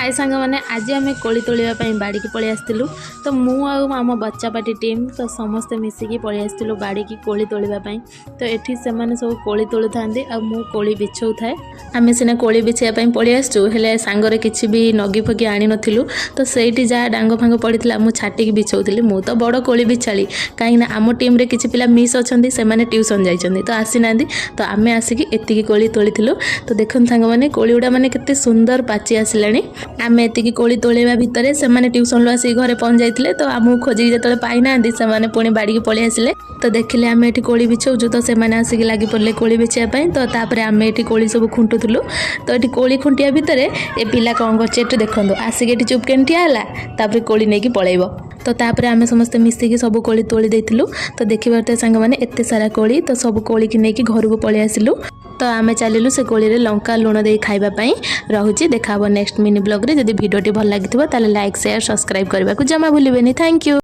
हाय सांग मैंने आज आम कोली तोड़ापी बाड़ी की पलि आसलु तो मुझ बच्चा पार्टी टीम तो समस्ते मिसिकी पलि आसलु बाड़ी की कोली तोड़ापी तो ये से सब कोली तोलु था मु कोली बिछाऊ थाए आम सीना कोली बिछापी पलि आसचु हेले सांगरे किसी भी नगी फगी आनी नथिलु तो सेठी जहाँ डांग फांग पड़ता मुझे छाटिकी बिछाऊली मु तो बड़ कोली बिछाली कहीं आम टीम रे किसी पिला मिस अच्छा से ट्यूशन जाइए तो आसी ना तो आम आसिकी एतिकी कोली तोली तो देखो सांग मैंने कोली गुड़ा मैंने केते सुंदर पाची आसिलानी आम एतिकी कोली तोड़वा भितर से ट्यूशन आसिक घरे पहुँच जाते तो आमको खोजिक जो पाई ना से पुणी बाड़ी की पलि आसिले तो देखिले आम ये कोली बिछाऊँ तो से आसिक लगी पड़े कोली बिछापी तो तापर आम ये कोली सब खुंटुलु तो ये कोली खुंटिया भितर ए पिला कौन कर देखो आसिक ये चुपके ठियाला कोली नहीं पलैब तो तापर आम समस्ते मिसिकी सब कोली तोली देथिलु तो देखिबार तो सांग माने एते सारा कोली तो सब कोली की नहीं घर को पलि आसिलु तो आम चलिलु से कोली रे लंका लुण दे खाइबा पई रहुची देखा नेक्स्ट मिनी ब्लॉग रे जदि वीडियो टी भल लागिथिबो ताले लाइक शेयर सब्सक्राइब करबा को जमा भूलिबेनी थैंक यू।